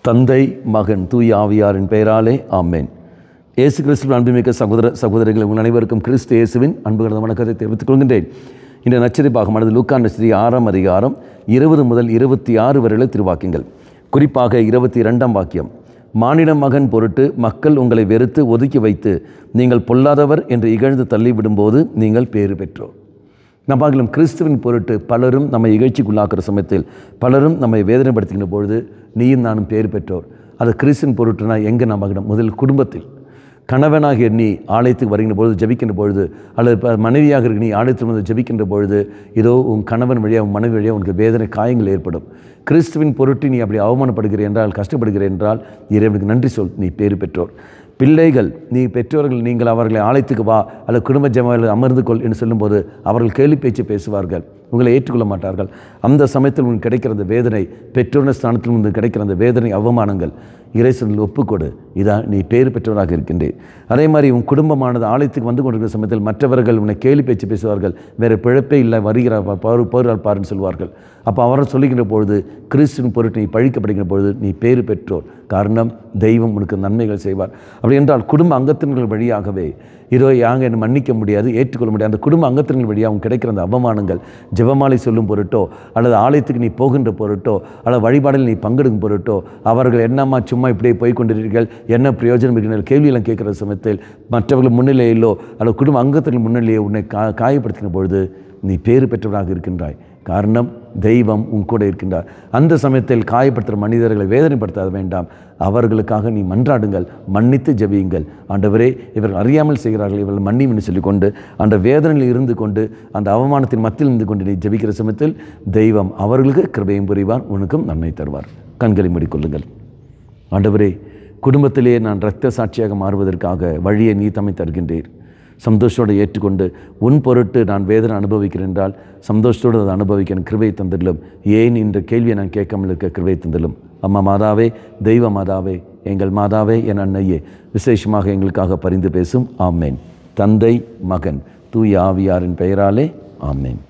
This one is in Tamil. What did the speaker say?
தந்தை, மகன், தூய ஆவியாரின் பெயராலே ஆமேன். இயேசு கிறிஸ்துவின் அன்புமிக்க சகோதரர்கள் உங்கள் அனைவருக்கும் கிறிஸ்து இயேசுவின் அன்புகள வணக்கத்தை தெரிவித்துக் கொள்கின்றேன். இந்த நற்செய்தி பாகமானது லூக்கா நற்செய்தி 6ஆம் அதிகாரம் 20 முதல் 26 வரையில திருவாக்கியங்கள். குறிப்பாக 22ஆம் வாக்கியம். மானிட மகன் பொருட்டு மக்கள் உங்களை வெறுத்து ஒதுக்கி வைத்து நீங்கள் பொல்லாதவர் என்று இகழ்ந்து தள்ளிவிடும்போது நீங்கள் பேறு பெற்றோர். நாம் பார்க்கலாம், கிறிஸ்துவின் பொருட்டு பலரும் நம்மை இகழ்ச்சிக்குள்ளாக்குற சமயத்தில், பலரும் நம்மை வேதனைப்படுத்துகின்ற பொழுது நீயும் நானும் பேறு பெற்றோர். அது கிறிஸ்துவின் பொருட்டுனா எங்கே நாம் பார்க்கணும்? முதல் குடும்பத்தில் கணவனாகிய நீ ஆலயத்துக்கு வருகின்ற பொழுது ஜெபிக்கின்ற பொழுது, அல்லது மனைவியாக இருக்க நீ ஆலயத்தில் வந்து ஜெபிக்கின்ற பொழுது, இதோ உன் கணவன் வழியாக உன் மனைவி வழியாக உனக்கு வேதனை காயங்கள் ஏற்படும். கிறிஸ்துவின் பொருட்டு நீ அப்படி அவமானப்படுகிறேன் என்றால், கஷ்டப்படுகிறேன் என்றால் இறைவனுக்கு நன்றி சொல், நீ பேறு பெற்றோர். பிள்ளைகள், நீ பெற்றோர்கள், நீங்கள் அவர்களை ஆலயத்துக்கு வா அல்லது குடும்ப ஜெபத்தில் அமர்ந்து கொள் என்று சொல்லும்போது அவர்கள் கேலி பேச்சு பேசுவார்கள், உங்களை ஏற்றுக்கொள்ள மாட்டார்கள். அந்த சமயத்தில் உங்களுக்கு கிடைக்கிற அந்த வேதனை, பெற்றோர் ஸ்தானத்தில் உங்களுக்கு கிடைக்கிற அந்த வேதனை, அவமானங்கள் இறைசனில் ஒப்புக்கொடு. இதான் நீ பேறு பெற்றவராக இருக்கின்றேன். அதே மாதிரி உன் குடும்பமானது ஆலயத்துக்கு வந்து கொண்டிருக்கிற சமயத்தில் மற்றவர்கள் உன்னை கேலி பேச்சு பேசுவார்கள், வேறு பிழப்பே இல்லை, வருகிற போரால் பாருன்னு சொல்வார்கள். அப்போ அவர்கள் சொல்லுகின்ற பொழுது, கிறிஸ்துவின் பொருட்டு நீ பழிக்கப்படுகின்ற பொழுது நீ பேறு பெற்றோர். காரணம், தெய்வம் உனக்கு நன்மைகள் செய்வார். அப்படி என்றால் குடும்ப அங்கத்தினர்கள் வழியாகவே இதோ யாங்க என்னை மன்னிக்க முடியாது, ஏற்றுக்கொள்ள முடியாது, அந்த குடும்ப அங்கத்தினர்கள் வழியாக அவங்க கிடைக்கிற அந்த அவமானங்கள், ஜெபமாலை சொல்லும் பொருட்டோ அல்லது ஆலயத்துக்கு நீ போகின்ற பொருட்டோ அல்லது வழிபாடில் நீ பங்கெடுக்கும் பொருட்டோ, அவர்கள் என்னம்மா சும்மா இப்படியே போய் கொண்டிருக்கிறீர்கள், என்ன பிரயோஜனம் இருக்கிற கேள்வியெல்லாம் கேட்குற சமயத்தில் மற்றவர்கள் முன்னிலையிலோ அல்லது குடும்ப அங்கத்தினர் முன்னிலையோ உன்னை காயப்படுத்துகிற பொழுது நீ பேறு பெற்றவராக இருக்கின்றாய். காரணம், தெய்வம் உன் கூட இருக்கின்றார். அந்த சமயத்தில் காயப்படுத்துகிற மனிதர்களை வேதனைப்படுத்த வேண்டாம், அவர்களுக்காக நீ மன்றாடுங்கள், மன்னித்து ஜெபியுங்கள். ஆண்டவரே, இவர்கள் அறியாமல் செய்கிறார்கள், இவர்கள் மன்னியும் என்று சொல்லிக்கொண்டு அந்த வேதனையில் இருந்து கொண்டு அந்த அவமானத்தின் மத்தியில் இருந்து கொண்டு நீ ஜெபிக்கிற சமயத்தில் தெய்வம் அவர்களுக்கு கிருபையும் புரிவார், உனக்கும் நன்மை தருவார். கண்களை மூடிக்கொள்ளுங்கள். ஆண்டவரே, குடும்பத்திலேயே நான் இரத்த சாட்சியாக மாறுவதற்காக வழியை நீ தம்மை தருகின்றீர். சந்தோஷத்தோடு ஏற்றுக்கொண்டு உன் பொருட்டு நான் வேதனை அனுபவிக்கிறேன் என்றால் சந்தோஷத்தோடு அதை அனுபவிக்க கிருபை தந்திலும். ஏன் என்ற கேள்வியை நான் கேட்காமல் இருக்க கிருபை தந்திலும். அம்மா மாதாவே, தெய்வ மாதாவே, எங்கள் மாதாவே, என் அன்னையே, விசேஷமாக எங்களுக்காக பரிந்து பேசும். ஆமேன். தந்தை, மகன், தூய ஆவியாரின் பெயராலே ஆமேன்.